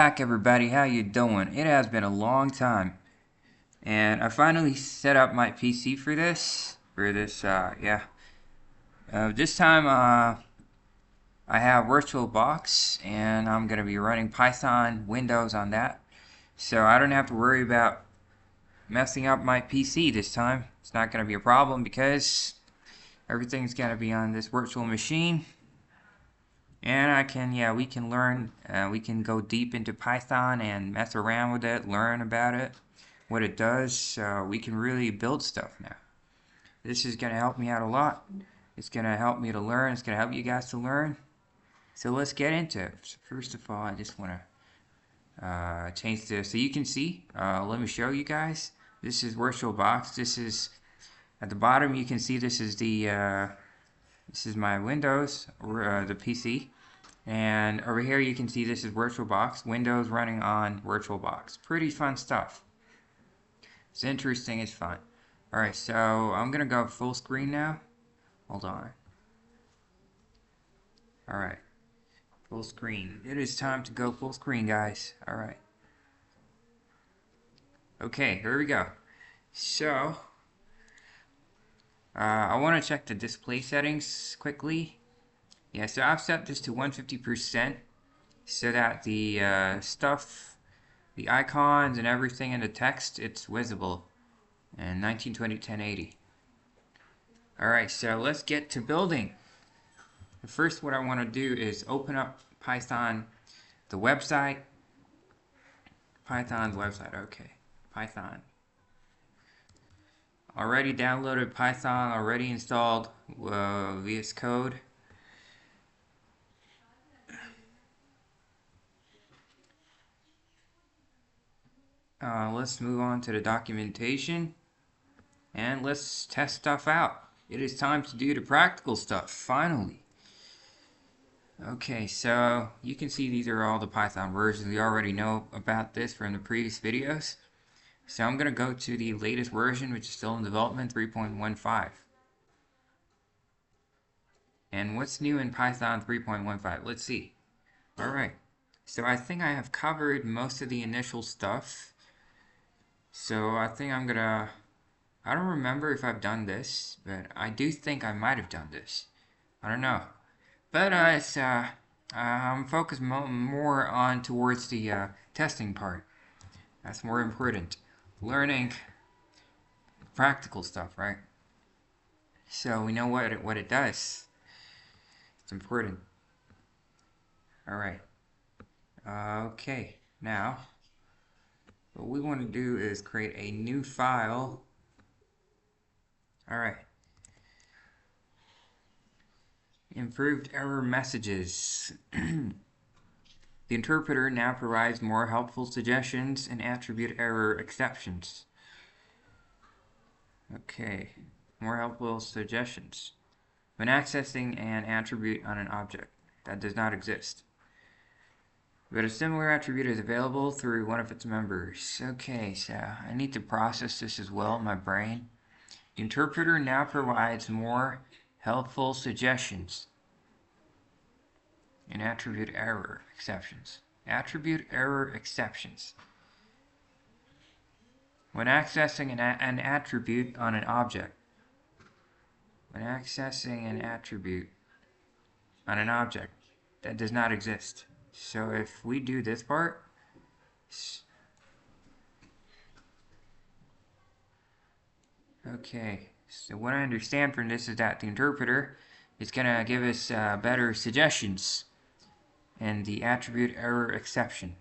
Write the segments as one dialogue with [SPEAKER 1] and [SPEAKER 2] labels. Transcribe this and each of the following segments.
[SPEAKER 1] Back everybody, how you doing? It has been a long time, and I finally set up my PC for this. This time, I have VirtualBox, and I'm gonna be running Python Windows on that, so I don't have to worry about messing up my PC this time. It's not gonna be a problem because everything's gonna be on this virtual machine. And we can learn, we can go deep into Python and mess around with it, learn about it, what it does, so we can really build stuff now. This is going to help me out a lot. It's going to help me to learn, it's going to help you guys to learn. So let's get into it. So first of all, I just want to change this so you can see. Let me show you guys. This is VirtualBox. This is, at the bottom you can see this is my Windows, or the PC. And over here you can see this is VirtualBox, Windows running on VirtualBox. Pretty fun stuff. It's interesting, it's fun. Alright, so I'm gonna go full screen now. Hold on. Alright. Full screen. It is time to go full screen, guys. Alright. Okay, here we go. So, I want to check the display settings quickly. Yeah, so I've set this to 150% so that the stuff, the icons and everything in the text, it's visible in 1920 1080. Alright, so let's get to building. First, what I want to do is open up Python, the website. Python's website, okay. Python. Already downloaded Python, already installed VS Code. Let's move on to the documentation and let's test stuff out. It is time to do the practical stuff, finally. Okay, so you can see these are all the Python versions. We already know about this from the previous videos. So I'm going to go to the latest version, which is still in development, 3.15. And what's new in Python 3.15? Let's see. Alright, so I think I have covered most of the initial stuff. So I think I'm gonna, I don't remember if I've done this, but I do think I might have done this. I don't know. But I'm focused more on towards the testing part. That's more important. Learning practical stuff, right? So we know what it does. It's important. Alright. Okay, now what we want to do is create a new file. Alright. Improved error messages. The interpreter now provides more helpful suggestions and attribute error exceptions. Okay, more helpful suggestions. When accessing an attribute on an object that does not exist, but a similar attribute is available through one of its members. Okay, so I need to process this as well in my brain. The interpreter now provides more helpful suggestions and attribute error exceptions. Attribute error exceptions. When accessing an attribute on an object. When accessing an attribute on an object that does not exist. So if we do this part, okay, so what I understand from this is that the interpreter is going to give us better suggestions and the attribute error exception.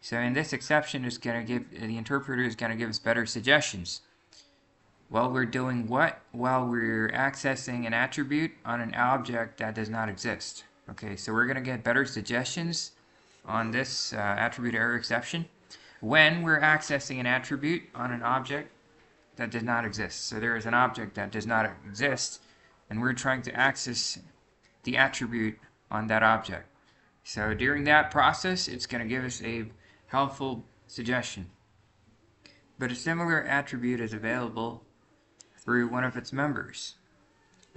[SPEAKER 1] So in this exception, is going to give the interpreter is going to give us better suggestions. While we're doing what? While we're accessing an attribute on an object that does not exist. Okay, so we're going to get better suggestions on this attribute error exception when we're accessing an attribute on an object that does not exist. So there is an object that does not exist, and we're trying to access the attribute on that object. So during that process, it's going to give us a helpful suggestion. But a similar attribute is available through one of its members.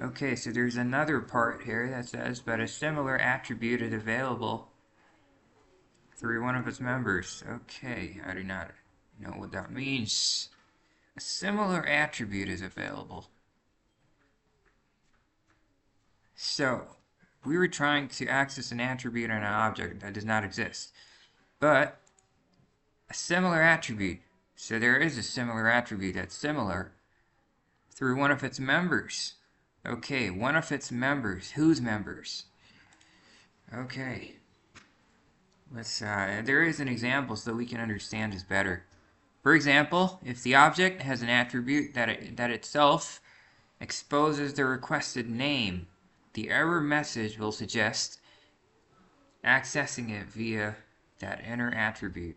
[SPEAKER 1] Okay, so there's another part here that says, but a similar attribute is available through one of its members. Okay, I do not know what that means. A similar attribute is available. So, we were trying to access an attribute in an object that does not exist. But, a similar attribute. So there is a similar attribute that's similar through one of its members. Okay, one of its members. Whose members? Okay. There is an example so we can understand this better. For example, if the object has an attribute that itself exposes the requested name, the error message will suggest accessing it via that inner attribute.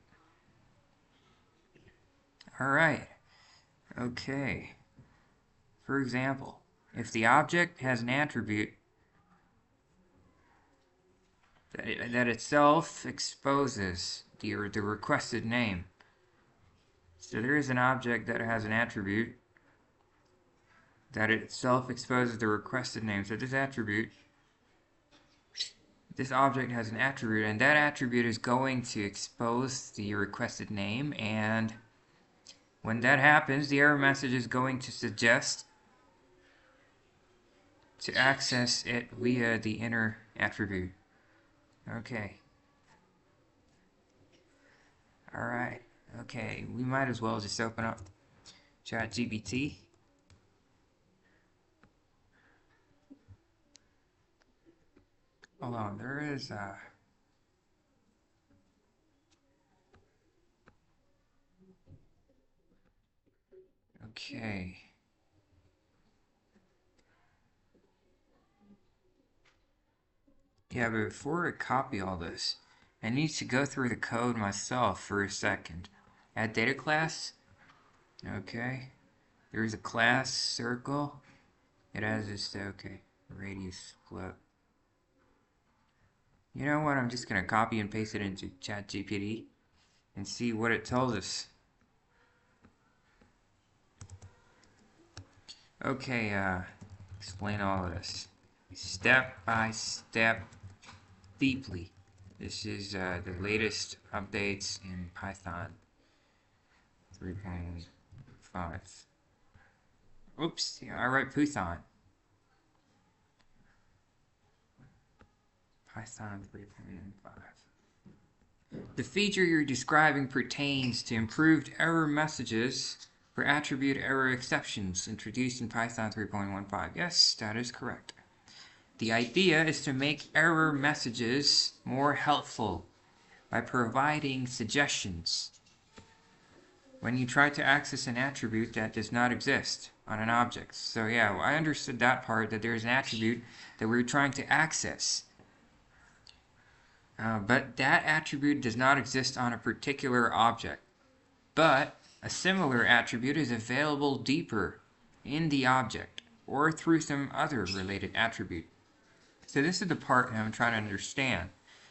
[SPEAKER 1] Alright. Okay. For example, if the object has an attribute that itself exposes the requested name. So there is an object that has an attribute that itself exposes the requested name. So this object has an attribute, and that attribute is going to expose the requested name, and when that happens, the error message is going to suggest to access it via the inner attribute. Okay. Alright. Okay, we might as well just open up ChatGPT. Hold on, there is okay. Yeah, but before I copy all this, I need to go through the code myself for a second. Add data class. Okay. There's a class circle. It has this, okay, radius float. You know what? I'm just going to copy and paste it into ChatGPT and see what it tells us. Okay, explain all of this. Step by step, deeply. This is the latest updates in Python 3.5. Oops, yeah, I write Python. Python 3.5. The feature you're describing pertains to improved error messages for attribute error exceptions introduced in Python 3.15. Yes, that is correct. The idea is to make error messages more helpful by providing suggestions when you try to access an attribute that does not exist on an object. So yeah, I understood that part, that there's an attribute that we're trying to access. But that attribute does not exist on a particular object. But a similar attribute is available deeper in the object or through some other related attribute. So this is the part I'm trying to understand.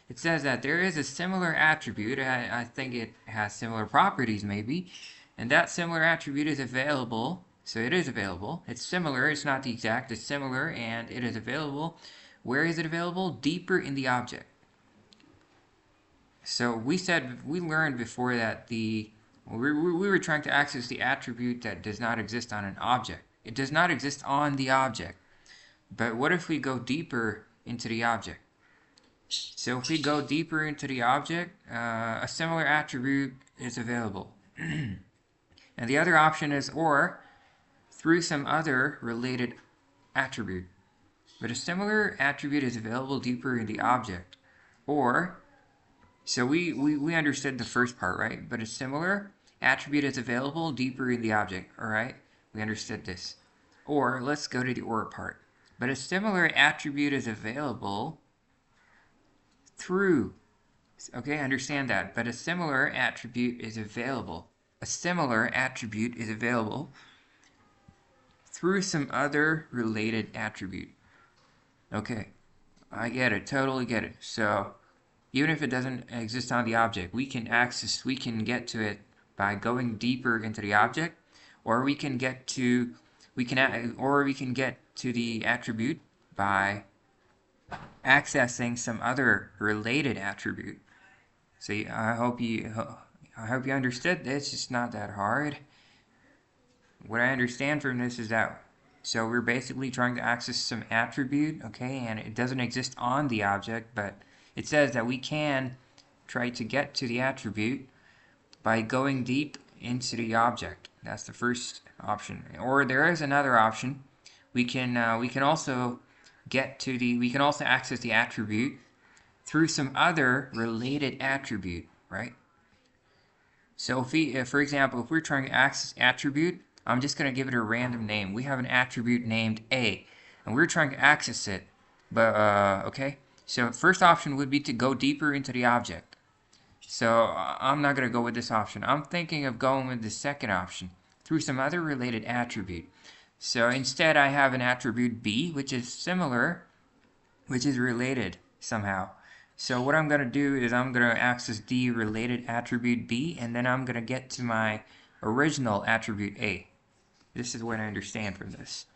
[SPEAKER 1] It says that there is a similar attribute, I think it has similar properties maybe, and that similar attribute is available, so it is available. It's similar, it's not the exact, it's similar, and it is available. Where is it available? Deeper in the object. So we learned before that we were trying to access the attribute that does not exist on an object. It does not exist on the object. But what if we go deeper into the object? So if we go deeper into the object, a similar attribute is available. And the other option is or through some other related attribute. But a similar attribute is available deeper in the object. Or, so we understood the first part, right? But a similar attribute is available deeper in the object, alright? We understood this. Or, let's go to the or part. But a similar attribute is available through, okay, understand that. But a similar attribute is available. A similar attribute is available through some other related attribute. Okay, I get it, totally get it. So, even if it doesn't exist on the object, we can get to it by going deeper into the object, or we can get to the attribute by accessing some other related attribute. So I hope you understood this. It's not that hard. What I understand from this is that, so we're basically trying to access some attribute, okay, and it doesn't exist on the object, but it says that we can try to get to the attribute by going deep into the object. That's the first option. Or there is another option. We can also access the attribute through some other related attribute, right? So if for example, if we're trying to access attribute, I'm just going to give it a random name. We have an attribute named A, and we're trying to access it. But, okay, so first option would be to go deeper into the object. So I'm not going to go with this option. I'm thinking of going with the second option, through some other related attribute. So instead I have an attribute B, which is similar, which is related somehow. So what I'm going to do is I'm going to access the related attribute B, and then I'm going to get to my original attribute A. This is what I understand from this.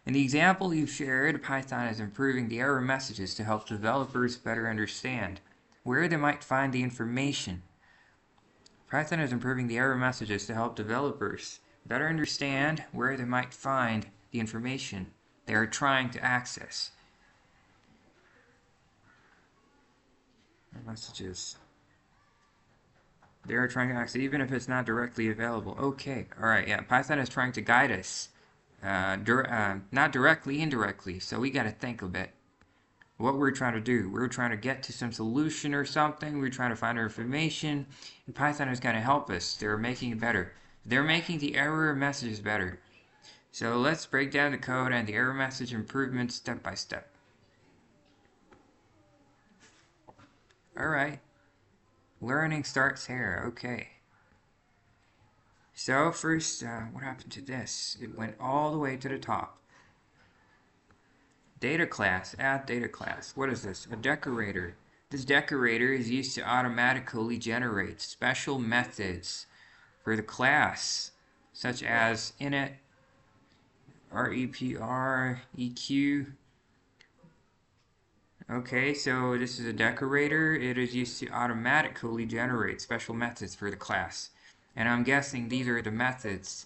[SPEAKER 1] In the example you shared, Python is improving the error messages to help developers better understand where they might find the information. Python is improving the error messages to help developers better understand where they might find the information they are trying to access. Messages. They are trying to access, even if it's not directly available. Okay, alright, yeah, Python is trying to guide us. Not directly, indirectly, so we gotta think a bit. What we're trying to do, we're trying to get to some solution or something, we're trying to find our information, and Python is going to help us. They're making it better. They're making the error messages better. So let's break down the code and the error message improvements step by step. Alright, learning starts here, okay. So first, what happened to this? It went all the way to the top. Data class, add data class. What is this? A decorator. This decorator is used to automatically generate special methods for the class, such as init, repr, eq. Okay, so this is a decorator. It is used to automatically generate special methods for the class. And I'm guessing these are the methods.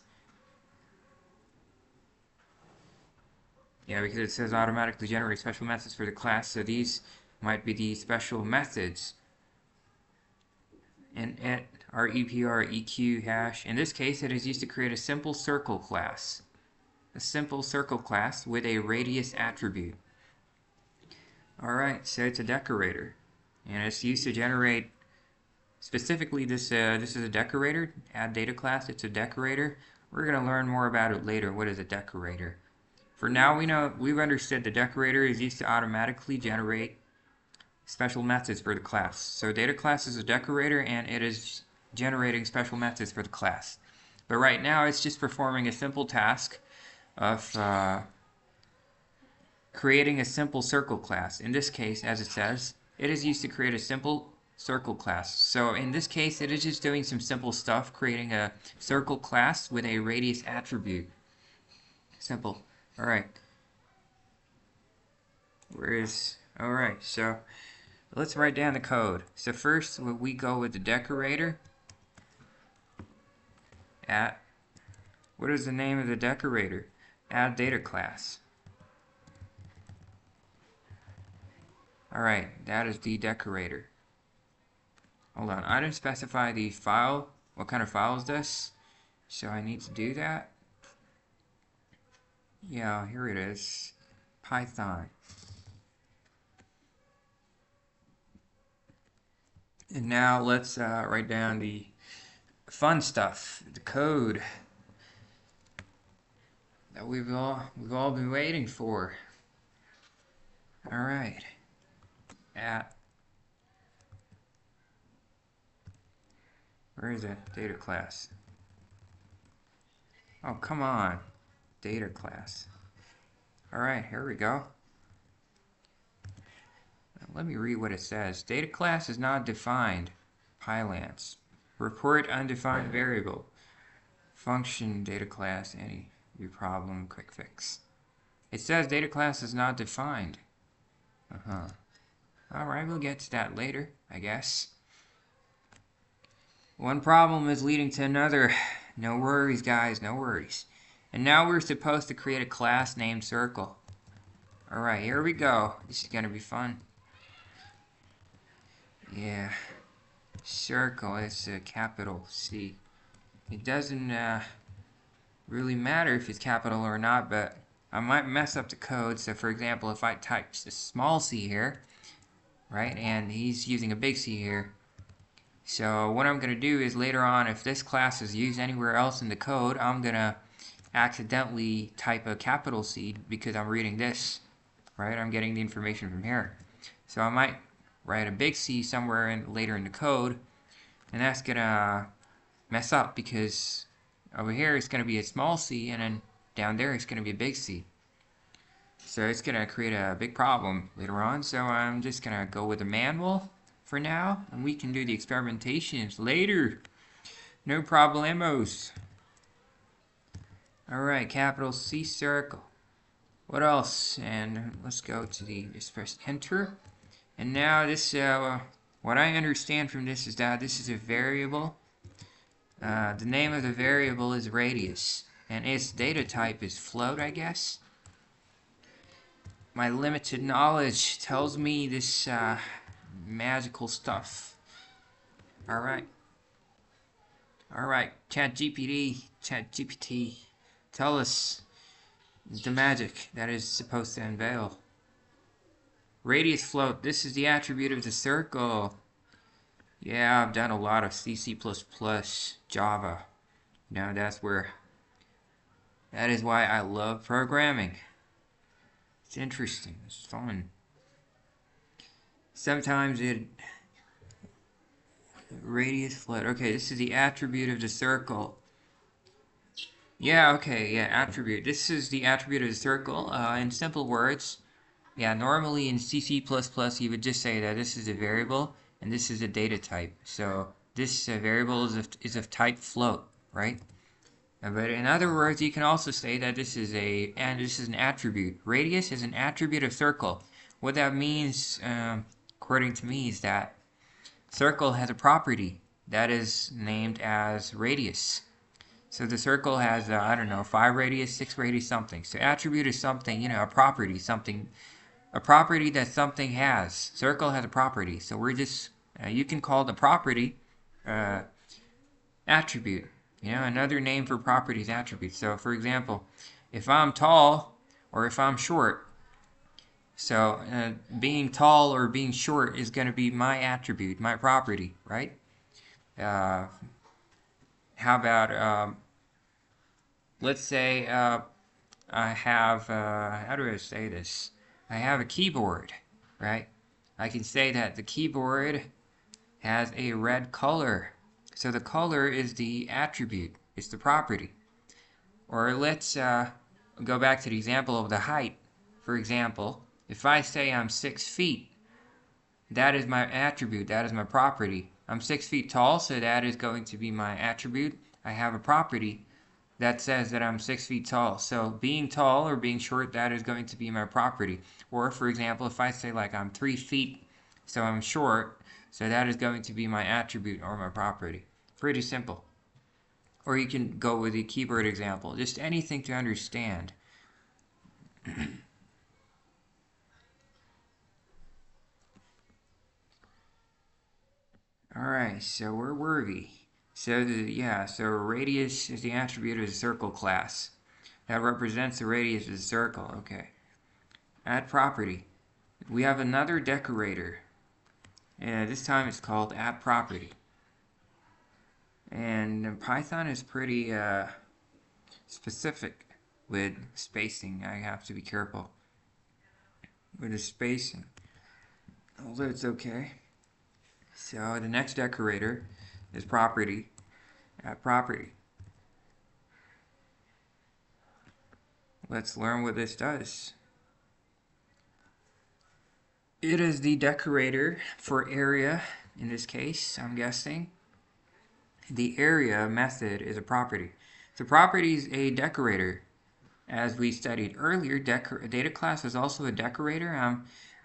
[SPEAKER 1] Yeah, because it says automatically generate special methods for the class, so these might be the special methods. And at repr, eq, hash. In this case, it is used to create a simple circle class. A simple circle class with a radius attribute. Alright, so it's a decorator. And it's used to generate, specifically this is a decorator. Add data class, it's a decorator. We're going to learn more about it later. What is a decorator? For now, we've understood the decorator is used to automatically generate special methods for the class. So data class is a decorator, and it is generating special methods for the class. But right now, it's just performing a simple task of creating a simple circle class. In this case, as it says, it is used to create a simple circle class. So in this case, it is just doing some simple stuff, creating a circle class with a radius attribute. Simple. Alright. Alright, so let's write down the code. So first, we go with the decorator. What is the name of the decorator? Add data class. Alright, that is the decorator. Hold on, I didn't specify the file. What kind of file is this? So I need to do that. Yeah, here it is. Python. And now let's write down the fun stuff, the code that we've all been waiting for. All right. Where is it? Data class. Oh, come on. Data class. Alright, here we go. Now, let me read what it says. Data class is not defined. Pylance. Report undefined variable. Function data class, any problem, quick fix. It says data class is not defined. Alright, we'll get to that later, I guess. One problem is leading to another. No worries, guys, no worries. And now we're supposed to create a class named Circle. Alright, here we go. This is gonna be fun. Yeah. Circle, it's a capital C. It doesn't really matter if it's capital or not, but I might mess up the code. So for example, if I type a small c here, right, and he's using a big C here. So what I'm going to do is later on, if this class is used anywhere else in the code, I'm going to accidentally type a capital C because I'm reading this, right? I'm getting the information from here. So I might write a big C somewhere later in the code, and that's going to mess up because over here it's going to be a small c, and then down there it's going to be a big C. So it's going to create a big problem later on. So I'm just going to go with a manual for now, and we can do the experimentations later. No problemos. Alright, capital C Circle. What else? And let's go to just press enter. And now this, what I understand from this is that this is a variable. The name of the variable is radius, and its data type is float, I guess. My limited knowledge tells me this magical stuff. Alright, ChatGPT, tell us the magic that is supposed to unveil. Radius float, this is the attribute of the circle. Yeah, I've done a lot of C, C++, Java. Now that is why I love programming. It's interesting, it's fun. Sometimes radius float. Okay, this is the attribute of the circle. Yeah, okay, yeah, attribute. This is the attribute of the circle. In simple words, yeah, normally in C, C++, you would just say that this is a variable and this is a data type. So this variable is of type float, right? But in other words, you can also say that this is an attribute. Radius is an attribute of circle. What that means, according to me, is that circle has a property that is named as radius. So the circle has, I don't know, 5 radius, 6 radius, something. So attribute is something, you know, a property, a property that something has. Circle has a property. So we're just, you can call the property attribute. You know, another name for property is attribute. So for example, if I'm tall or if I'm short, so being tall or being short is going to be my attribute, my property, right? How about, let's say I have, how do I say this? I have a keyboard, right? I can say that the keyboard has a red color. So the color is the attribute, it's the property. Or let's go back to the example of the height. For example, if I say I'm 6 feet, that is my attribute, that is my property. I'm 6 feet tall, so that is going to be my attribute. I have a property that says that I'm 6 feet tall. So being tall or being short, that is going to be my property. Or for example, if I say like I'm 3 feet, so I'm short, so that is going to be my attribute or my property. Pretty simple. Or you can go with the keyboard example. Just anything to understand. Alright, so where were we? So so radius is the attribute of the circle class. That represents the radius of the circle. Okay. Add property. We have another decorator. And this time it's called add property. And Python is pretty specific with spacing. I have to be careful with the spacing. Although it's okay. So the next decorator is property. Add property. Let's learn what this does. It is the decorator for area, in this case, I'm guessing. The area method is a property. So property is a decorator. As we studied earlier, data class is also a decorator.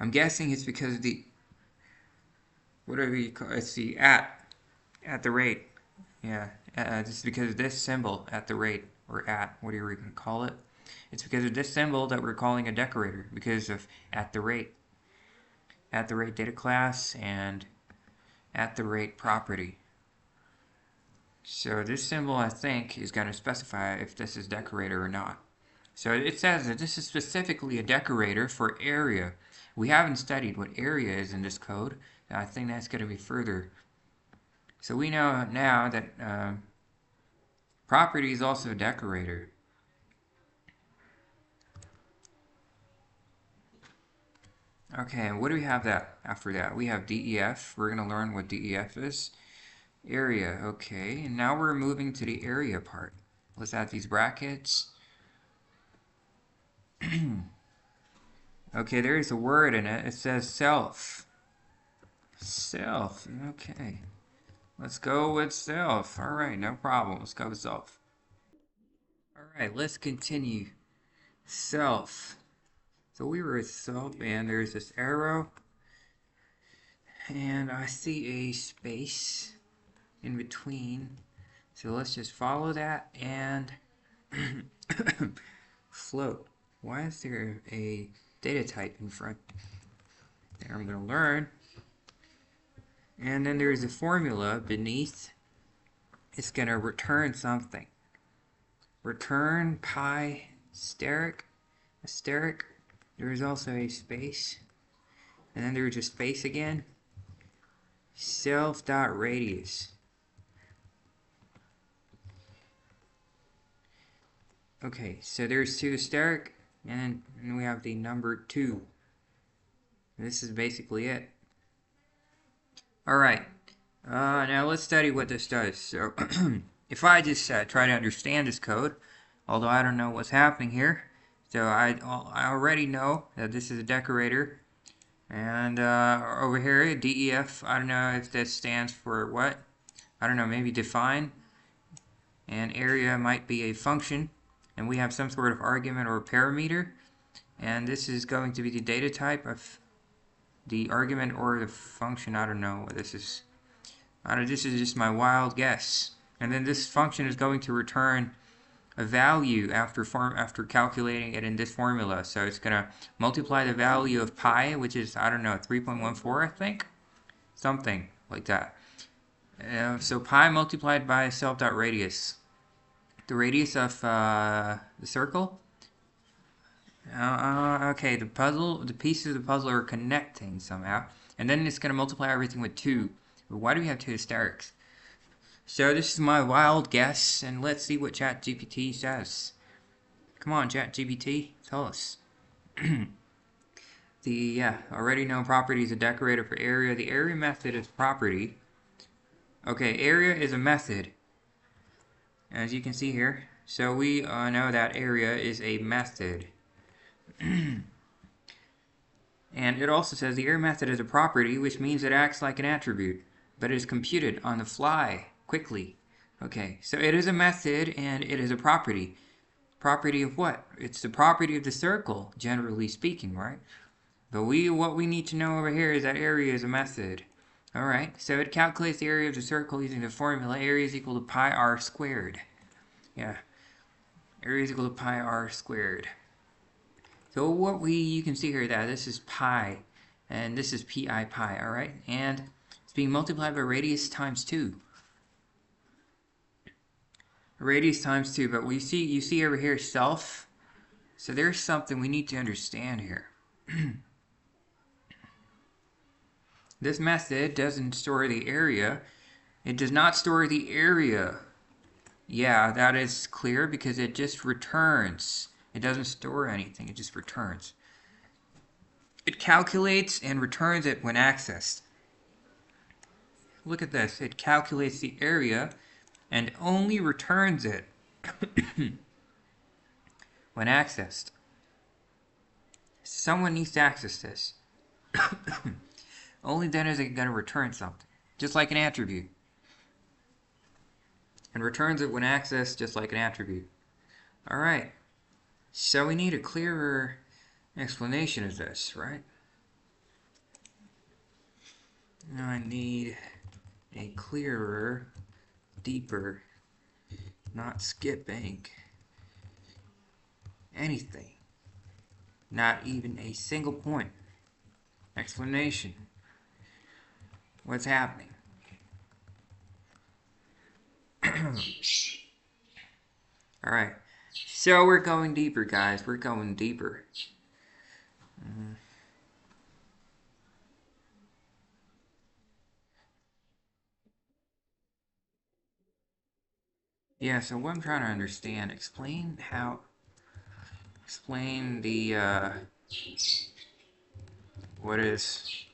[SPEAKER 1] I'm guessing it's because the, whatever you call it, it's the at the rate. Yeah, this is because of this symbol at the rate, or at, whatever you can call it. It's because of this symbol that we're calling a decorator, because of at the rate. At the rate data class and at the rate property. So this symbol, I think, is going to specify if this is decorator or not. So it says that this is specifically a decorator for area. We haven't studied what area is in this code. I think that's going to be further. So we know now that property is also a decorator. Okay, what do we have after that? We have DEF. We're going to learn what DEF is. Area, okay. And now we're moving to the area part. Let's add these brackets. Okay, there's a word in it. It says self. Self, okay. Let's go with self. Alright, no problem. Let's go with self. Alright, let's continue. Self. So we were at self, and there's this arrow. And I see a space in between. So let's just follow that and float. Why is there a data type in front? There I'm going to learn. And then there's a formula beneath. It's going to return something. Return pi asterisk. There is also a space. And then there's a space again. Self.radius. Okay, so there's two asterisk, and we have the number 2. This is basically it. Alright, now let's study what this does. So, if I just try to understand this code, although I don't know what's happening here, so I already know that this is a decorator. And over here, DEF, I don't know if this stands for what. I don't know, maybe define. And area might be a function. And we have some sort of argument or parameter. And this is going to be the data type of the argument or the function. I don't know what this is. This is just my wild guess. And then this function is going to return a value after calculating it in this formula. So it's going to multiply the value of pi, which is, I don't know, 3.14, I think? Something like that. So pi multiplied by self.radius. The radius of the circle. Okay, the pieces of the puzzle are connecting somehow. And then it's going to multiply everything with 2. But why do we have 2 asterisk? So this is my wild guess, and let's see what ChatGPT says. Come on, ChatGPT, tell us. Already known property is a decorator for area. The area method is property. Okay, area is a method, as you can see here. So we know that area is a method. And it also says the area method is a property, which means it acts like an attribute, but it is computed on the fly, quickly. Okay, so it is a method and it is a property. Property of what? It's the property of the circle, generally speaking, right? But what we need to know over here is that area is a method. Alright, so it calculates the area of the circle using the formula area is equal to pi r squared. Yeah, area is equal to pi r squared. So you can see here that this is pi, and this is pi pi, alright? And it's being multiplied by radius times 2. Radius times 2, but you see over here self. So there's something we need to understand here. This method doesn't store the area. It does not store the area. Yeah, that is clear because it just returns. It doesn't store anything, it just returns. It calculates and returns it when accessed. Look at this. It calculates the area and only returns it when accessed. Someone needs to access this. Only then is it going to return something, just like an attribute. And returns it when accessed, just like an attribute. Alright, so we need a clearer explanation of this, right? I need a clearer deeper, not skipping anything, not even a single point. Explanation. What's happening? Alright, so we're going deeper, guys. We're going deeper. Yeah, so what I'm trying to understand, explain the, what is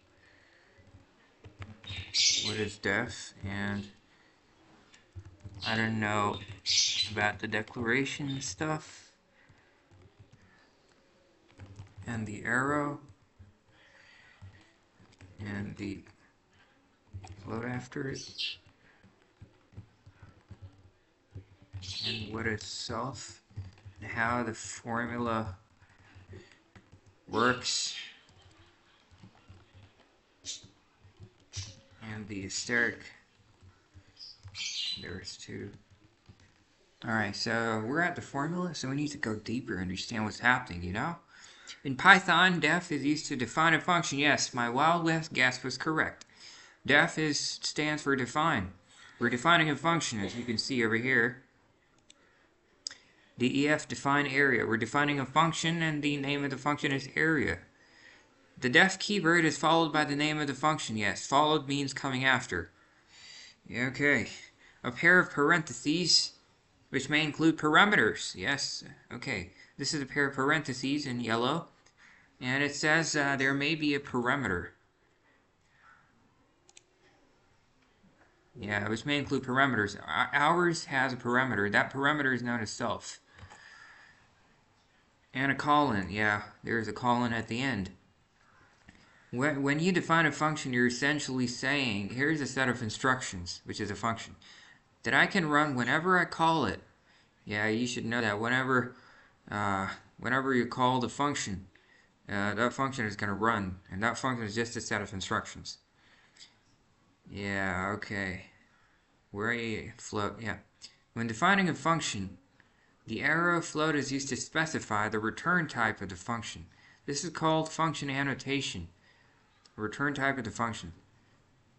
[SPEAKER 1] def, and I don't know about the declaration stuff, and the arrow, and the float after it, and what is self, and how the formula works, and the hysteric. There's two. Alright, so we're at the formula, so we need to go deeper, understand what's happening, you know? In Python, def is used to define a function. Yes, my Wild West guess was correct. Def stands for define. We're defining a function, as you can see over here. DEF, define area. We're defining a function, and the name of the function is area. The def keyword is followed by the name of the function. Yes, followed means coming after. Okay. A pair of parentheses, which may include parameters. Yes, okay. This is a pair of parentheses in yellow, and it says there may be a parameter. Yeah, which may include parameters. Ours has a parameter. That parameter is known as self. And a colon. Yeah, there's a colon at the end. When you define a function, you're essentially saying, here's a set of instructions, which is a function, that I can run whenever I call it. Yeah, you should know that. Whenever you call the function, that function is going to run, and that function is just a set of instructions. Yeah, okay. Where a float, yeah. When defining a function, the arrow float is used to specify the return type of the function. This is called function annotation. Return type of the function.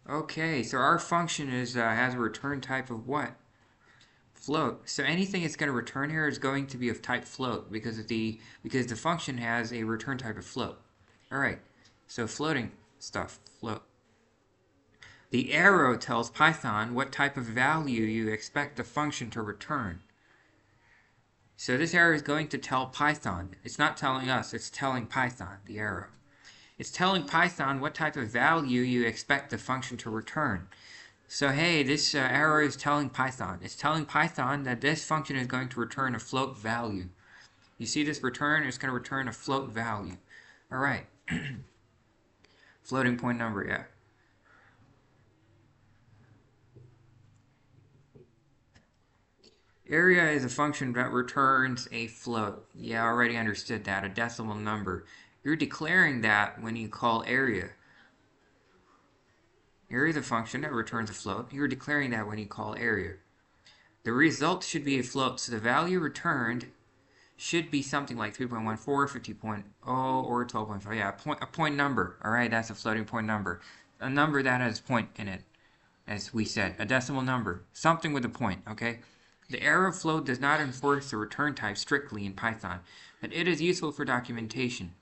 [SPEAKER 1] Okay, so our function has a return type of what? Float. So anything it's going to return here is going to be of type float because the function has a return type of float. All right. So floating stuff, float. The arrow tells Python what type of value you expect the function to return. So this arrow is going to tell Python. It's not telling us, it's telling Python, the arrow. It's telling Python what type of value you expect the function to return. So hey, this arrow is telling Python. It's telling Python that this function is going to return a float value. You see this return? It's going to return a float value. All right. Floating point number, yeah. Area is a function that returns a float. Yeah, I already understood that, a decimal number. You're declaring that when you call area. Area is a function that returns a float. You're declaring that when you call area. The result should be a float, so the value returned should be something like 3.14, 50.0, or 12.5. Yeah, a point number. All right, that's a floating point number. A number that has a point in it, as we said. A decimal number. Something with a point, okay? The arrow float does not enforce the return type strictly in Python, but it is useful for documentation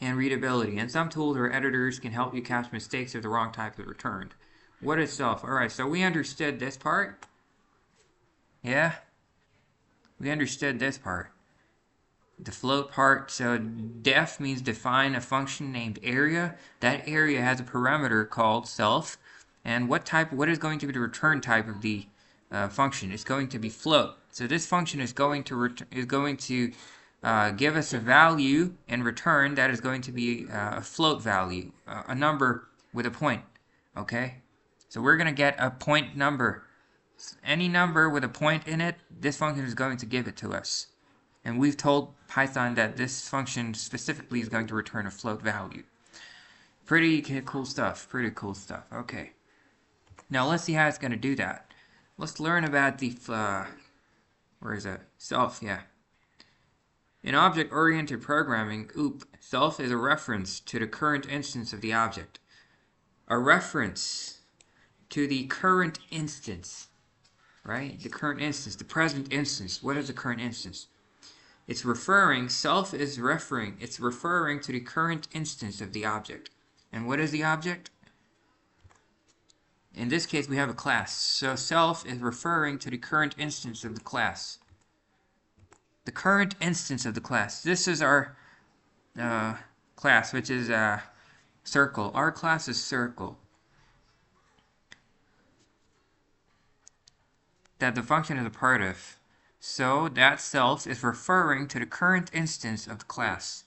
[SPEAKER 1] and readability, and some tools or editors can help you catch mistakes if the wrong type is returned. What is self? Alright, so we understood this part. Yeah? We understood this part. The float part, so def means define a function named area. That area has a parameter called self, and what is going to be the return type of the function? It's going to be float. So this function is going to give us a value in return that is going to be a float value, a number with a point. Okay, so we're going to get a point number. Any number with a point in it, this function is going to give it to us. And we've told Python that this function specifically is going to return a float value. Pretty cool stuff. Pretty cool stuff. Okay. Now let's see how it's going to do that. Let's learn about the, where is it? Self, yeah. In object-oriented programming, self is a reference to the current instance of the object. A reference to the current instance, right? The current instance, the present instance. What is the current instance? It's referring to the current instance of the object. And what is the object? In this case, we have a class. So self is referring to the current instance of the class. The current instance of the class. This is our class, which is circle. Our class is circle. That the function is a part of. So that self is referring to the current instance of the class.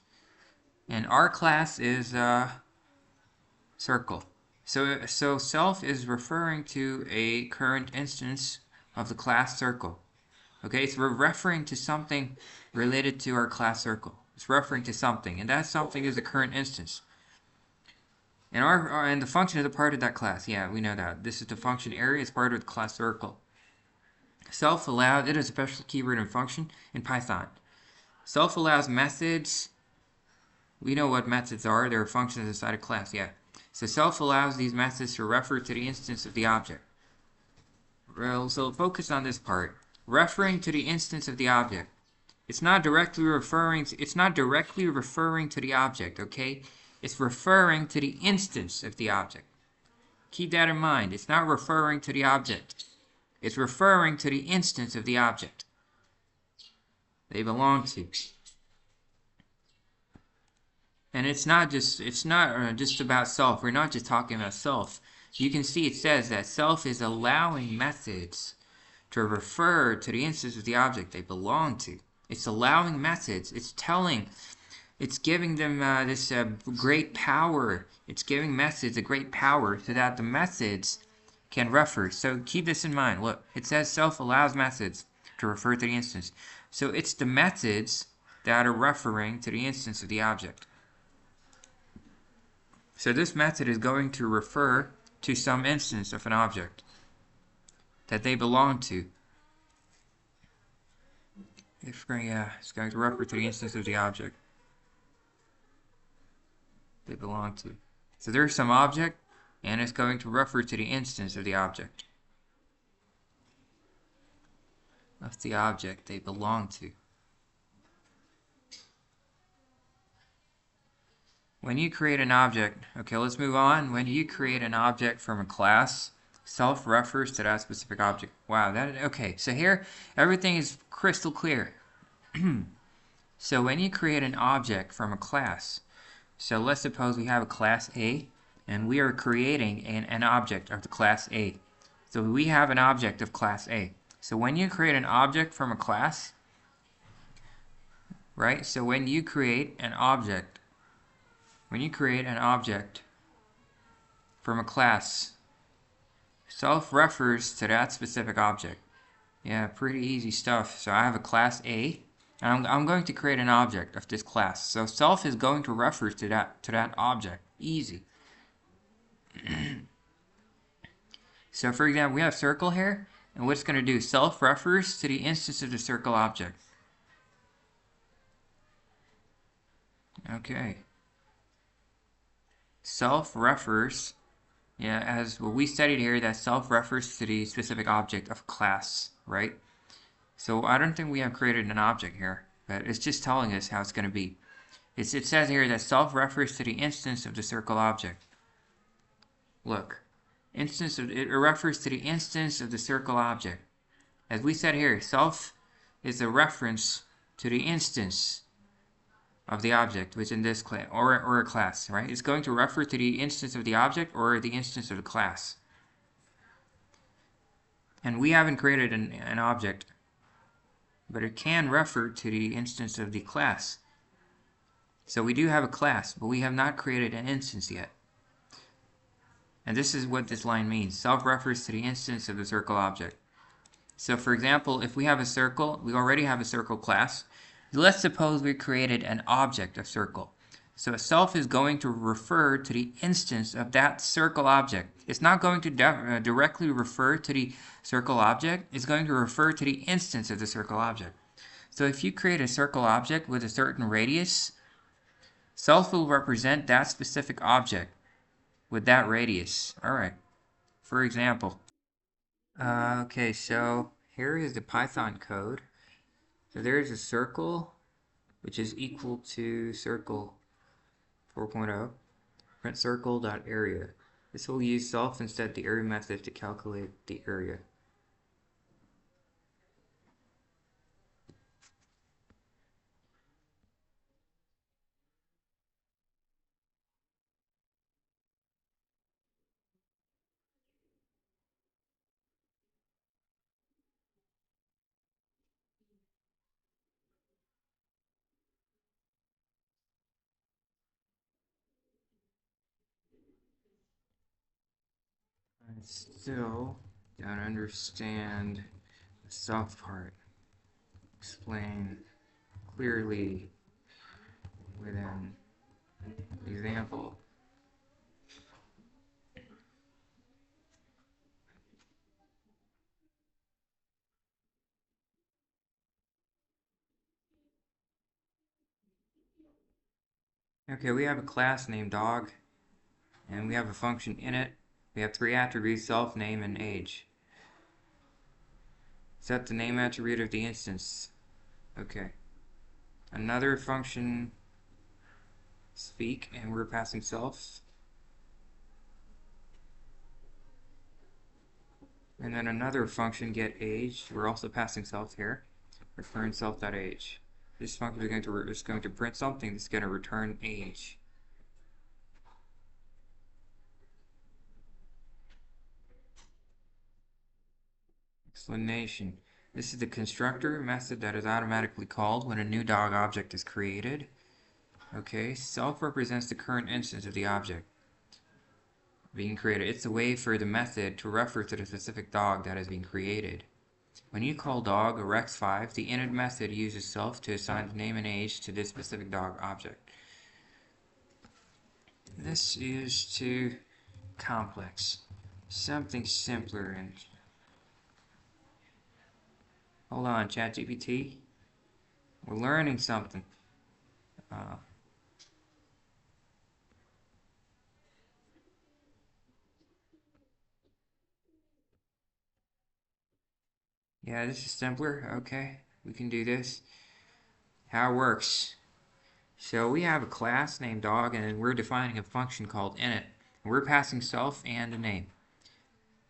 [SPEAKER 1] And our class is circle. So self is referring to a current instance of the class circle. Okay, so we're referring to something related to our class circle. It's referring to something, and that something is the current instance. And the function is a part of that class. Yeah, we know that. This is the function area. It's part of the class circle. Self allows, it is a special keyword and function in Python. Self allows methods. We know what methods are. They're functions inside a class. Yeah. So self allows these methods to refer to the instance of the object. Well, so focus on this part. Referring to the instance of the object. It's not directly referring to the object, okay? It's referring to the instance of the object. Keep that in mind. It's not referring to the object. It's referring to the instance of the object they belong to. And it's not just about self. We're not just talking about self. You can see it says that self is allowing methods to refer to the instance of the object they belong to. It's allowing methods. It's giving them this great power. It's giving methods a great power so that the methods can refer. So keep this in mind. Look, it says self allows methods to refer to the instance. So it's the methods that are referring to the instance of the object. So this method is going to refer to some instance of an object that they belong to. It's going to refer to the instance of the object they belong to. So there's some object, and it's going to refer to the instance of the object they belong to. When you create an object, okay, let's move on. When you create an object from a class, self refers to that specific object. Wow, okay, so here everything is crystal clear. So when you create an object from a class, so let's suppose we have a class A, and we are creating an object of the class A. So we have an object of class A. So when you create an object from a class, right? So when you create an object from a class, self refers to that specific object. Yeah, pretty easy stuff. So I have a class A, and I'm going to create an object of this class. So self is going to refer to that object. Easy. So for example, we have circle here, and what it's going to do, self refers to the instance of the circle object. Okay. Self refers, yeah, as what we studied here, that self refers to the specific object of class, right? So I don't think we have created an object here, but it's just telling us how it's going to be. It says here that self refers to the instance of the circle object. Look, it refers to the instance of the circle object. As we said here, self is a reference to the instance of the object, which in this class, or a class, right? It's going to refer to the instance of the object or the instance of the class. And we haven't created an object, but it can refer to the instance of the class. So we do have a class, but we have not created an instance yet. And this is what this line means. Self refers to the instance of the circle object. So for example, if we have a circle, we already have a circle class. Let's suppose we created an object of circle. So a self is going to refer to the instance of that circle object. It's not going to directly refer to the circle object. It's going to refer to the instance of the circle object. So if you create a circle object with a certain radius, self will represent that specific object with that radius. All right. For example, okay, so here is the Python code. So there's a circle, which is equal to circle 4.0, print circle.area. This will use self instead of the area method to calculate the area. I still don't understand the self part. Explain clearly within example. Okay, we have a class named dog, and we have a function in it. We have three attributes: self, name, and age. Set the name attribute of the instance. Okay. Another function speak, and we're passing self. And then another function get age. We're also passing self here. Return self.age. This function is going to print something that's going to return age. Explanation. This is the constructor method that is automatically called when a new dog object is created. Okay, self represents the current instance of the object being created. It's a way for the method to refer to the specific dog that is being created. When you call dog or rex5, the init method uses self to assign the name and age to this specific dog object. This is too complex. Something simpler and... Hold on, ChatGPT. We're learning something. Yeah, this is simpler. Okay, we can do this. How it works. So we have a class named dog, and we're defining a function called init. We're passing self and a name.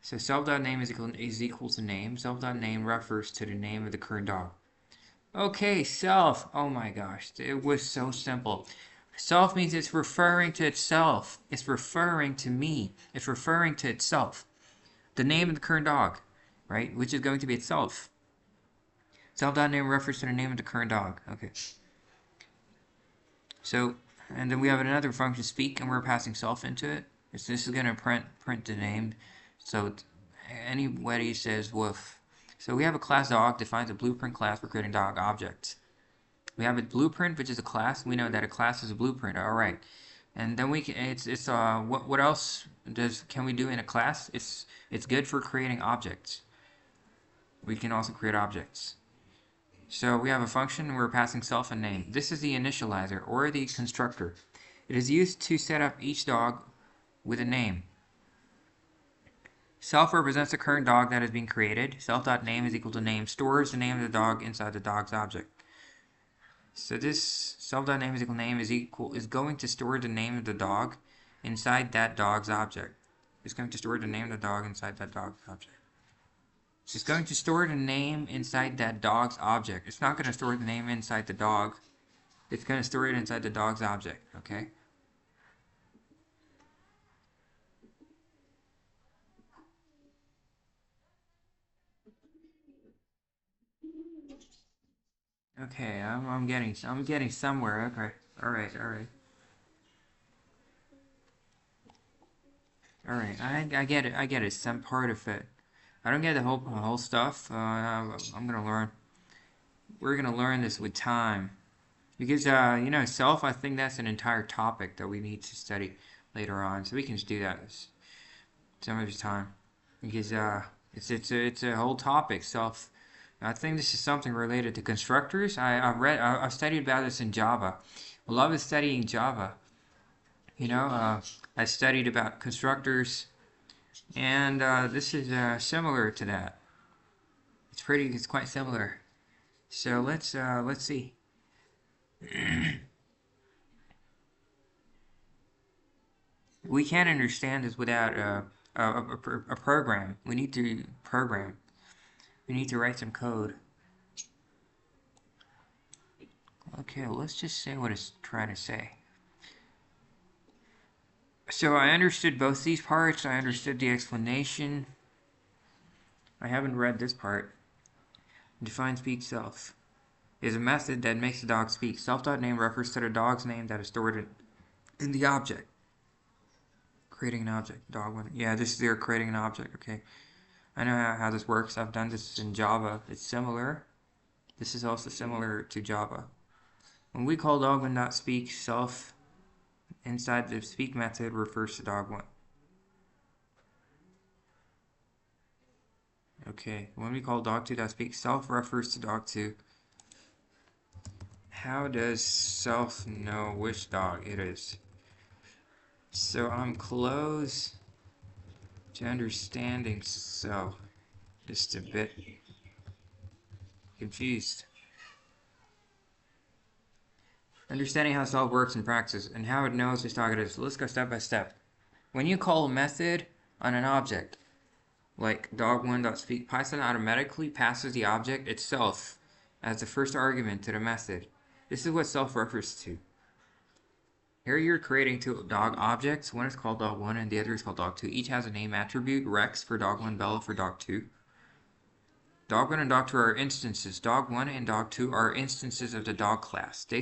[SPEAKER 1] So self.name is equal to name. Self.name refers to the name of the current dog. Okay, self. Oh my gosh, it was so simple. Self means it's referring to itself. It's referring to me. It's referring to itself. The name of the current dog, right? Which is going to be itself. Self.name refers to the name of the current dog. Okay. So, and then we have another function speak, and we're passing self into it. This is going to print the name. So anybody says woof. So we have a class dog defines a blueprint class for creating dog objects. We have a blueprint, which is a class. We know that a class is a blueprint. All right. And then we can, what else can we do in a class? It's good for creating objects. We can also create objects. So we have a function and we're passing self and name. This is the initializer or the constructor. It is used to set up each dog with a name. Self represents the current dog that is being created. Self.name is equal to name stores the name of the dog inside the dog's object. So this self.name is equal to name is going to store the name of the dog inside that dog's object. It's going to store the name of the dog inside that dog's object. It's going to store the name inside that dog's object. It's not going to store the name inside the dog. It's going to store it inside the dog's object, okay? Okay, I'm getting somewhere. Okay. All right. I get it. I get it. Some part of it. I don't get the whole stuff. I'm gonna learn. We're gonna learn this with time. Because, self, I think that's an entire topic that we need to study later on. So we can just do that some other time. Because, it's a whole topic, self. I think this is something related to constructors. I've studied about this in Java. I love studying Java. I studied about constructors, and this is similar to that. It's quite similar. So let's see. We can't understand this without a program. We need to program. We need to write some code. Okay, let's just say what it's trying to say. So I understood both these parts. I understood the explanation. I haven't read this part. Define speak self is a method that makes the dog speak. Self.name refers to the dog's name that is stored in the object. Creating an object. Dog one. Yeah, this is their creating an object. Okay. I know how this works. I've done this in Java. It's similar. This is also similar to Java. When we call dog1.speak, self inside the speak method refers to dog1. Okay, when we call dog2.speak, self refers to dog2. How does self know which dog it is? So I'm close to understanding self. Just a bit confused. Understanding how self works in practice and how it knows which dog it is. So let's go step by step. When you call a method on an object, like dog1.speak, Python automatically passes the object itself as the first argument to the method. This is what self refers to. Here you're creating two dog objects. One is called dog1 and the other is called dog2. Each has a name attribute, Rex for dog1, Bella for dog2. Dog1 and dog2 are instances. Dog1 and dog2 are instances of the dog class. They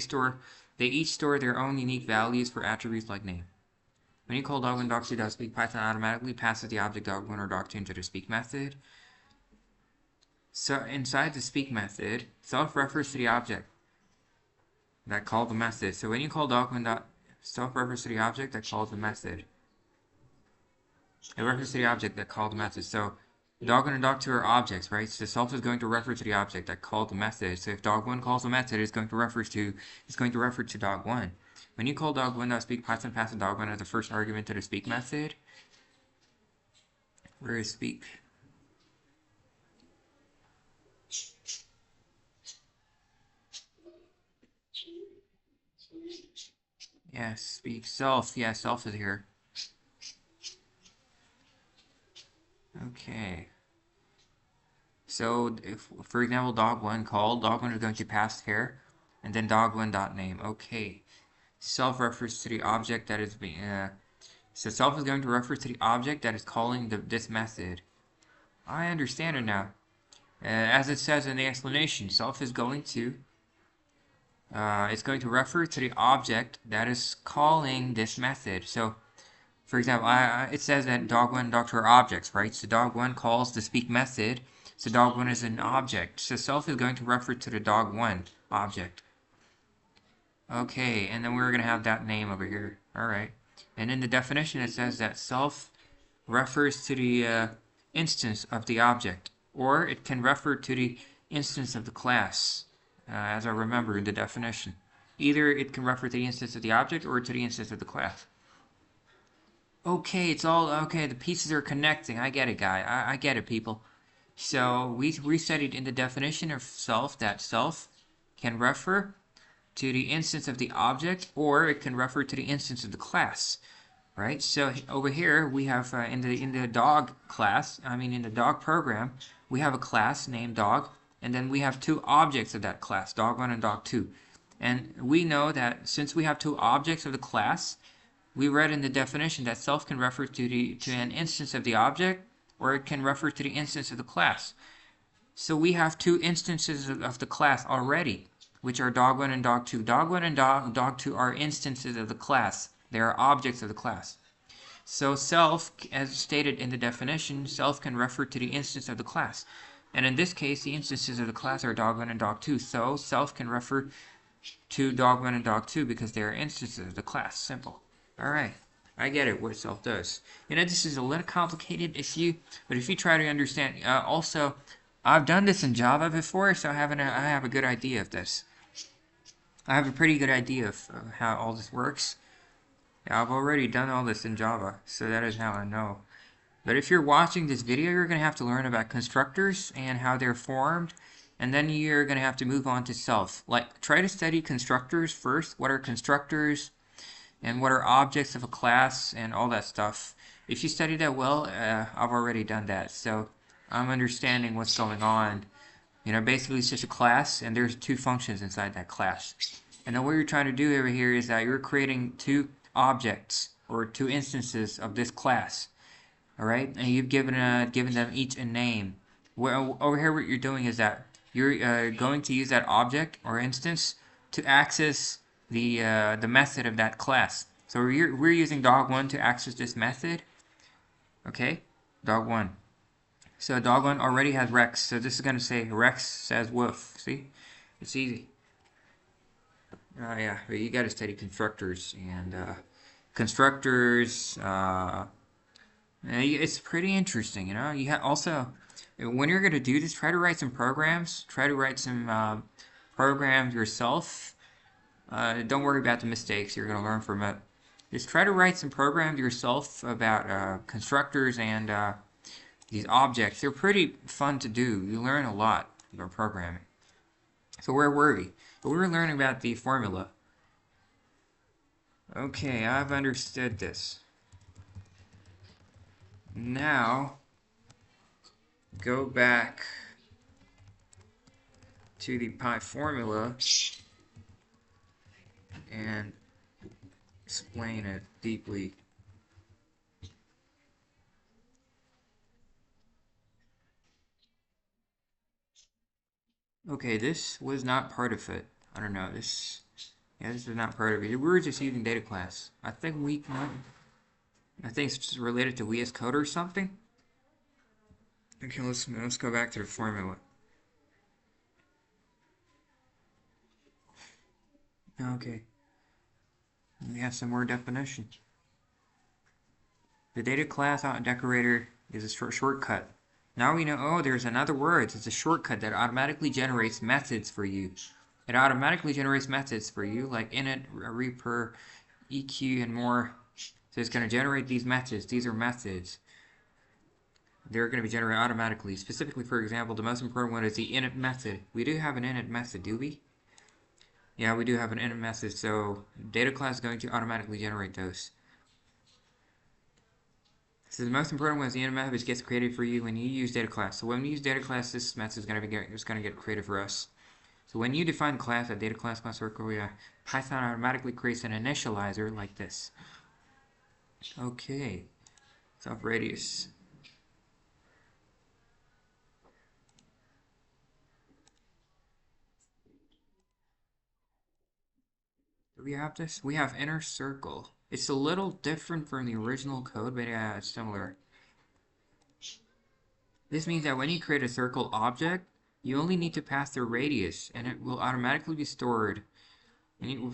[SPEAKER 1] each store their own unique values for attributes like name. When you call dog1 dog2.speak, Python automatically passes the object dog1 or dog2 into the speak method. So inside the speak method, self refers to the object that called the method. So when you call dog1 self refers to the object that called the method. It refers to the object that called the method. So dog1 and dog2 are objects, right? So self is going to refer to the object that called the method. So if dog1 calls the method, it's going to refer to dog1. When you call dog1.speak, Python passes dog1 as the first argument to the speak method. Where is speak? Yes, speak self. Yeah, self is here. Okay. So if, for example, dog1 called, dog1 is going to pass here, and then dog1.name. Okay. Self refers to the object that is being. So self is going to refer to the object that is calling this method. I understand it now. As it says in the explanation, self is going to. It's going to refer to the object that is calling this method. So, for example, it says that dog1 and dog2 are objects, right? So dog1 calls the speak method. So dog1 is an object. So self is going to refer to the dog1 object. Okay, and then we're going to have that name over here. Alright. And in the definition it says that self refers to the instance of the object. Or it can refer to the instance of the class, as I remember in the definition. Either it can refer to the instance of the object or to the instance of the class. Okay, it's all, okay, the pieces are connecting. I get it, guy. I get it, people. So we studied in the definition of self that self can refer to the instance of the object, or it can refer to the instance of the class, right? So over here we have in the dog class, in the dog program, we have a class named dog, and then we have two objects of that class, dog1 and dog2. And we know that since we have two objects of the class, we read in the definition that self can refer to an instance of the object, or it can refer to the instance of the class. So we have two instances of the class already, which are dog1 and dog2. Dog1 and dog2 are instances of the class. They are objects of the class. So self, as stated in the definition, self can refer to the instance of the class. And in this case, the instances of the class are dog1 and dog2. So self can refer to dog1 and dog2 because they are instances of the class. Simple. Alright. I get it, what self does. You know, this is a little complicated but if you try to understand, also, I've done this in Java before, so I have a good idea of this. I have a pretty good idea of how all this works. Yeah, I've already done all this in Java, so that is how I know. But if you're watching this video, you're going to have to learn about constructors and how they're formed, and then you're going to have to move on to self. Like, try to study constructors first. What are constructors? And what are objects of a class and all that stuff. If you study that well, I've already done that, so I'm understanding what's going on. You know, basically it's just a class, and there's two functions inside that class. And then what you're trying to do over here is that you're creating two objects, or two instances of this class. Alright, and you've given them each a name. Well, over here what you're doing is that you're going to use that object or instance to access the method of that class. So we're using dog1 to access this method. Okay, dog1. So dog1 already has Rex, so this is going to say Rex says woof. See? It's easy. Yeah, but you got to study constructors, and constructors, it's pretty interesting, you know. You also, when you're going to do this, try to write some programs. Try to write some programs yourself. Don't worry about the mistakes. You're going to learn from it. Just try to write some programs yourself about constructors and these objects. They're pretty fun to do. You learn a lot about programming. So where were we? We were learning about the formula. Okay, I've understood this. Now, go back to the pi formula and explain it deeply. Okay, this was not part of it. I don't know, this is not part of it. We were just using data class. I think it's just related to VS Code or something. Okay, let's go back to the formula. Okay. We have some more definition. The data class decorator is a shortcut. Now we know, oh, there's another word. It's a shortcut that automatically generates methods for you. It automatically generates methods for you, like init, reper, EQ, and more. So it's going to generate these methods. These are methods. They're going to be generated automatically. Specifically, for example, the most important one is the init method. We do have an init method, do we? Yeah, we do have an init method, so data class is going to automatically generate those. So the most important one is the init method, which gets created for you when you use data class. So when we use data class, this method is going to get created for us. So when you define class at data class circle, Python automatically creates an initializer like this. Okay, self radius. Do we have this? We have inner circle. It's a little different from the original code, but yeah, it's similar. This means that when you create a circle object, you only need to pass the radius, and it will automatically be stored.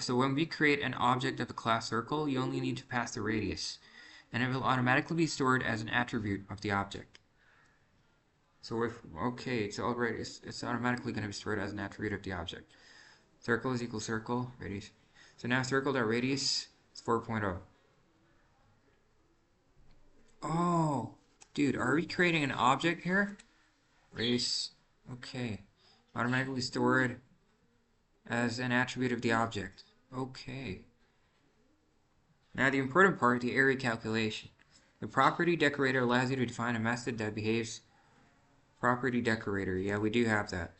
[SPEAKER 1] So when we create an object of the class circle, you only need to pass the radius, and it will automatically be stored as an attribute of the object. So it's automatically going to be stored as an attribute of the object. Circle is equal circle, radius. So now circle.radius is 4.0. Oh, dude, are we creating an object here? Radius, okay. Automatically stored as an attribute of the object. Okay. Now the important part, the area calculation. The property decorator allows you to define a method that behaves. Property decorator, yeah, we do have that.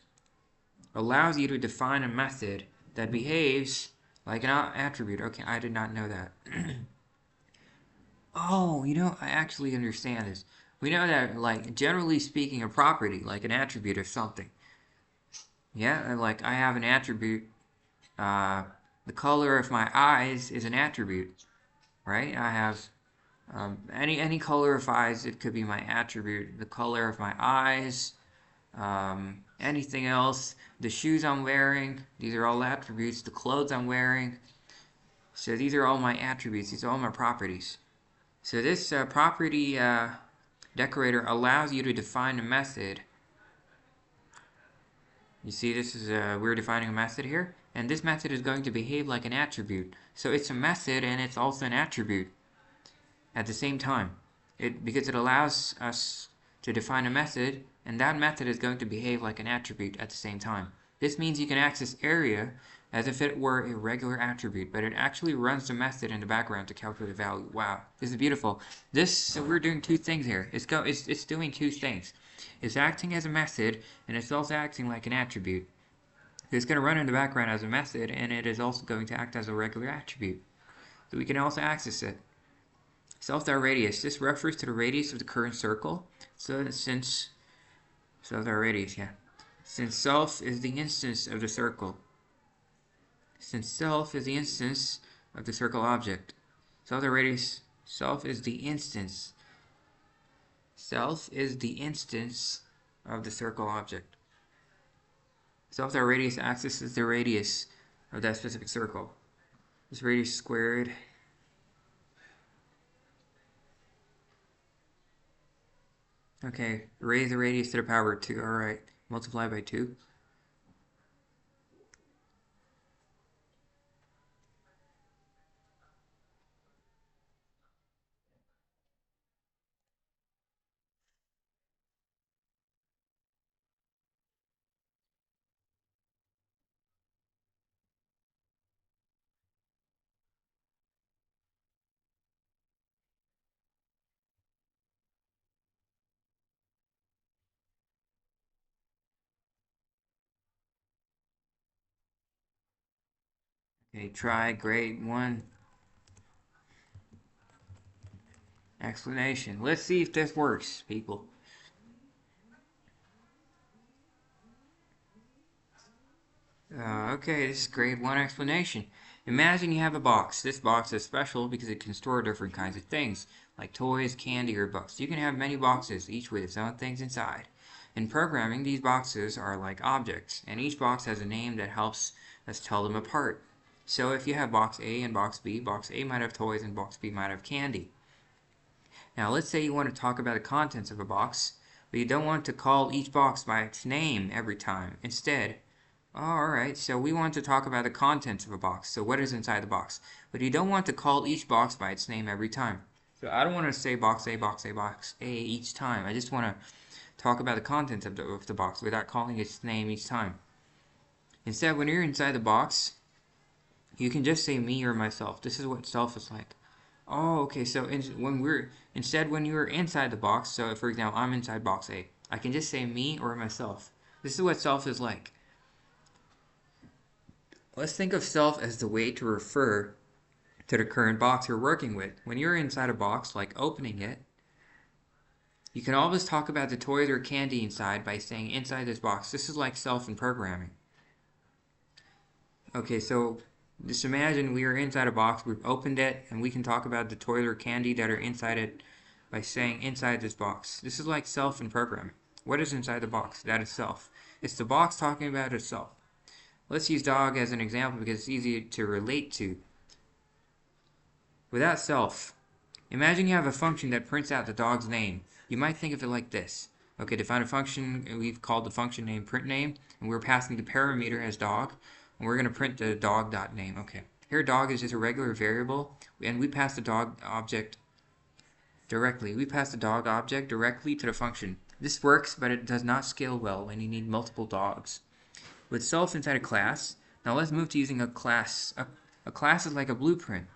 [SPEAKER 1] Allows you to define a method that behaves like an attribute. Okay, I did not know that. Oh, you know, I actually understand this. We know that, like, generally speaking, a property, like an attribute of something. Yeah, like I have an attribute. The color of my eyes is an attribute, right? I have any color of eyes. It could be my attribute. The color of my eyes. anything else, the shoes I'm wearing, these are all attributes, the clothes I'm wearing. So these are all my attributes, these are all my properties. So this property decorator allows you to define a method. You see, this is we're defining a method here, and this method is going to behave like an attribute. So it's a method and it's also an attribute at the same time. Because it allows us to define a method, and that method is going to behave like an attribute at the same time. This means you can access area as if it were a regular attribute, but it actually runs the method in the background to calculate the value. Wow, this is beautiful. So we're doing two things here. It's doing two things. It's acting as a method, and it's also acting like an attribute. It's going to run in the background as a method, and it is also going to act as a regular attribute. So we can also access it. Self.radius. This refers to the radius of the current circle. So since self.radius, yeah. Since self is the instance of the circle. Since self is the instance of the circle object. Self.radius. Self is the instance. Self is the instance of the circle object. Self.radius accesses the radius of that specific circle. This radius squared. Okay, raise the radius to the power of 2. Alright, multiply by 2. Okay, try grade 1 explanation. Let's see if this works, people. Okay, this is grade 1 explanation. Imagine you have a box. This box is special because it can store different kinds of things, like toys, candy, or books. You can have many boxes, each with its own things inside. In programming, these boxes are like objects, and each box has a name that helps us tell them apart. So if you have box A and box A might have toys and box B might have candy. Now let's say you want to talk about the contents of a box, but you don't want to call each box by its name every time. Instead, alright, so we want to talk about the contents of a box, so what is inside the box. But you don't want to call each box by its name every time. So I don't want to say box A, box A, box A each time. I just want to talk about the contents of the box without calling its name each time. Instead, when you're inside the box, you can just say me or myself. This is what self is like. Oh, okay, so when you're inside the box, so for example, I'm inside box A, I can just say me or myself. This is what self is like. Let's think of self as the way to refer to the current box you're working with. When you're inside a box, like opening it, you can always talk about the toys or candy inside by saying inside this box. This is like self in programming. Okay, so just imagine we are inside a box, we've opened it, and we can talk about the toys or candy that are inside it by saying inside this box. This is like self in programming. What is inside the box? That is self. It's the box talking about itself. Let's use dog as an example because it's easy to relate to. Without self, imagine you have a function that prints out the dog's name. You might think of it like this. Okay, define a function, we've called the function name printName, and we're passing the parameter as dog, and we're going to print the dog.name. Okay, here dog is just a regular variable, and we pass the dog object directly. We pass the dog object directly to the function. This works, but it does not scale well when you need multiple dogs. With self inside a class, now let's move to using a class. A class is like a blueprint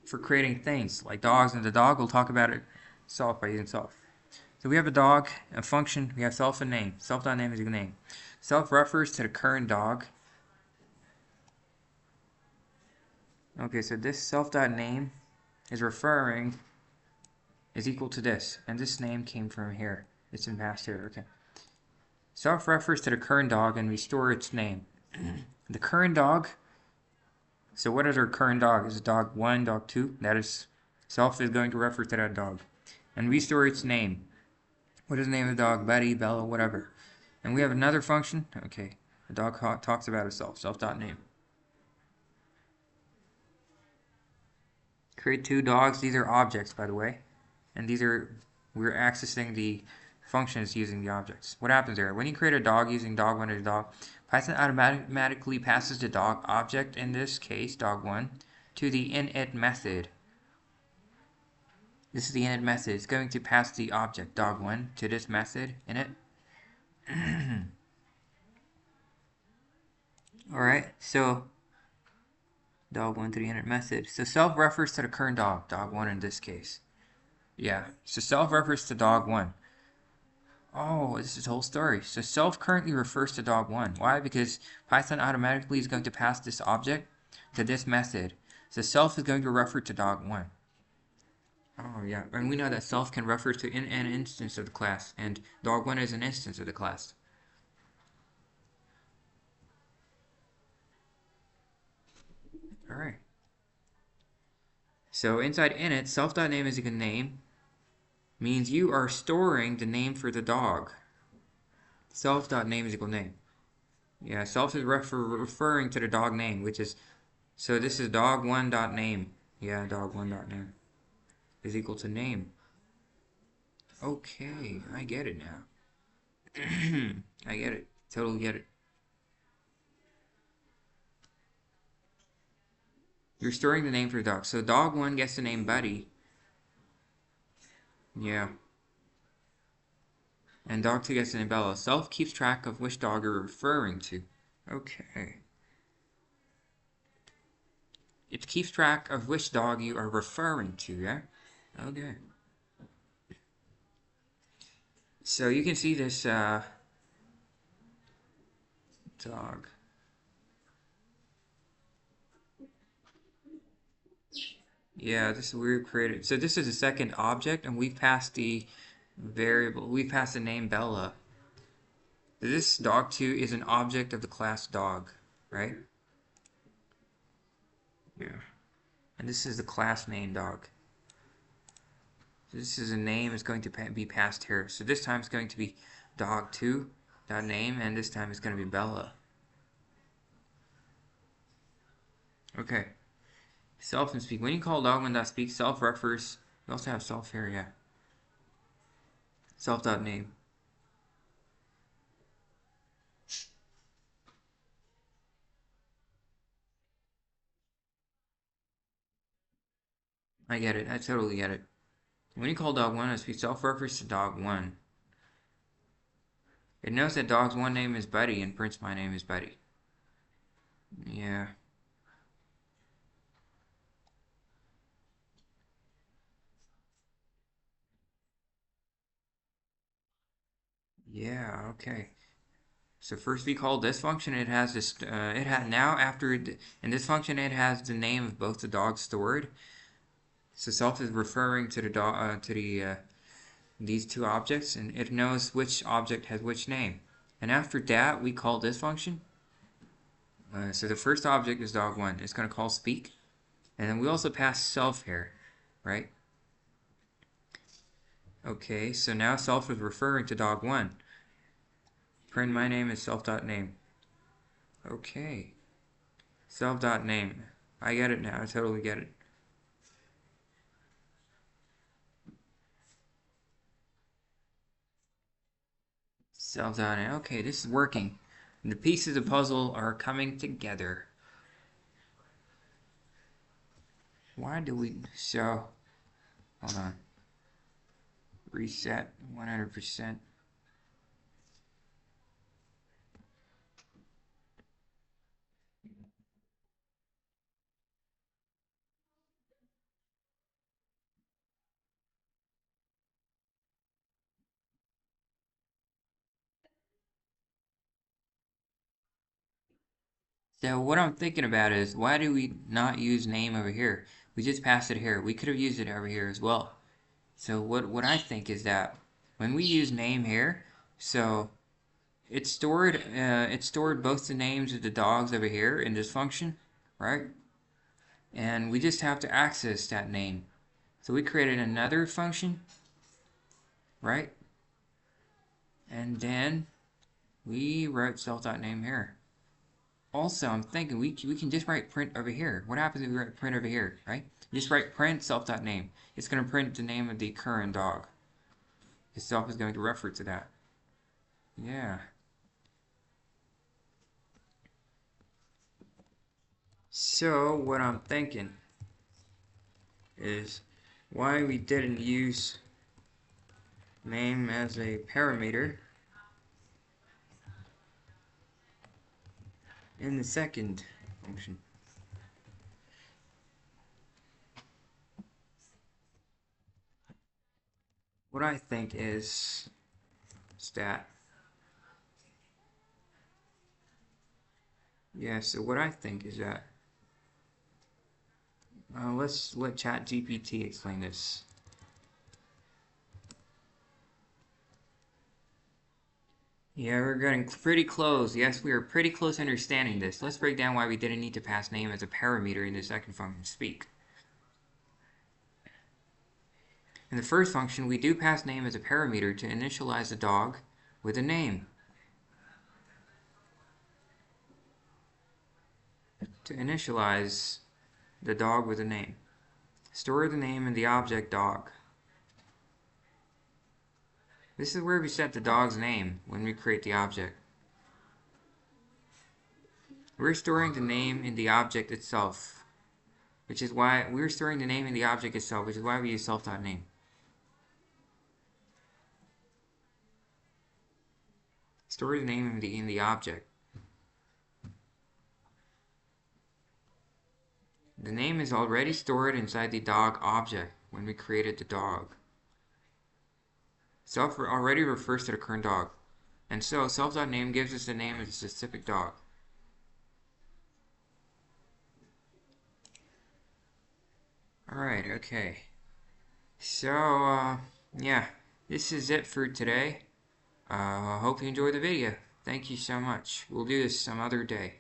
[SPEAKER 1] for creating things like dogs, and the dog, we'll talk about it self by using self. So we have a dog, a function, we have self and name. Self.name is a name. Self refers to the current dog. Okay, so this self.name is equal to this, and this name came from here. It's been passed here, okay. Self refers to the current dog, and we store its name. The current dog, so what is our current dog? Is it dog 1, dog 2? That is, self is going to refer to that dog. And we store its name. What is the name of the dog? Buddy, Bella, whatever. And we have another function. Okay. The dog talks about itself. Self.name. Create two dogs. These are objects, by the way. And we're accessing the functions using the objects. What happens there? When you create a dog using dog1 as a dog, Python automatically passes the dog object, in this case, dog1, to the init method. This is the init method. It's going to pass the object, dog1, to this method, init. Alright, so dog1 to the init method. So self refers to the current dog, dog1 in this case. Yeah, so self refers to dog1. Oh, this is the whole story. So self currently refers to dog1. Why? Because Python automatically is going to pass this object to this method. So self is going to refer to dog1. Oh yeah, and we know that self can refer to an instance of the class, and dog1 is an instance of the class. Alright. So inside init, self.name is a name, means you are storing the name for the dog. Self.name is equal name. Yeah, self is referring to the dog name, which is, so this is dog1.name. Yeah, dog1.name is equal to name. Okay, I get it now. I get it. Totally get it. You're storing the name for the dog. So dog1 gets the name Buddy. Yeah. And dog2 gets the name Bella. Self keeps track of which dog you're referring to. Okay. It keeps track of which dog you are referring to, yeah? Okay. So you can see this dog. Yeah, this is weird created. So this is a second object, and we passed the variable. We passed the name Bella. This dog2 is an object of the class dog, right? Yeah. And this is the class name dog. So this is a name is going to be passed here. So this time it's going to be dog2.name, and this time it's going to be Bella. Okay. Self and speak. When you call dog1.speak, self refers. We also have self here, yeah. Self.name. I get it. I totally get it. When you call dog1.speak, self refers to dog1. It knows that dog's one name is Buddy and prints my name is Buddy. Yeah. Yeah, okay. So first we call this function, it has this, it had now after, in this function it has the name of both the dogs stored. So self is referring to the dog, these two objects, and it knows which object has which name. And after that, we call this function. So the first object is dog1. It's going to call speak. And then we also pass self here, right? Okay, so now self is referring to dog1. Print my name is self.name. Okay. Self.name. I get it now. I totally get it. Self.name. Okay, this is working. The pieces of the puzzle are coming together. Why do we... So... Hold on. Reset 100%. So what I'm thinking about is, why do we not use name over here? We just passed it here. We could have used it over here as well. So what I think is that when we use name here, so it stored both the names of the dogs over here in this function, right? And we just have to access that name. So we created another function, right? And then we wrote self.name here. Also, I'm thinking we can just write print over here. What happens if we write print over here, right? Just write print self.name. It's going to print the name of the current dog. The self is going to refer to that. Yeah. So, what I'm thinking is why we didn't use name as a parameter in the second function. What I think is stat. Yeah, so what I think is that let's let ChatGPT explain this. Yeah, we're getting pretty close. Yes, we are pretty close to understanding this. Let's break down why we didn't need to pass name as a parameter in the second function, speak. In the first function, we do pass name as a parameter to initialize the dog with a name. To initialize the dog with a name. Store the name in the object dog. This is where we set the dog's name when we create the object. We're storing the name in the object itself, which is why we're storing the name in the object itself, which is why we use self.name. Store the name in the object. The name is already stored inside the dog object when we created the dog. Self already refers to the current dog, and so self.name gives us the name of the specific dog. Alright, okay. So, yeah, this is it for today. I hope you enjoyed the video. Thank you so much. We'll do this some other day.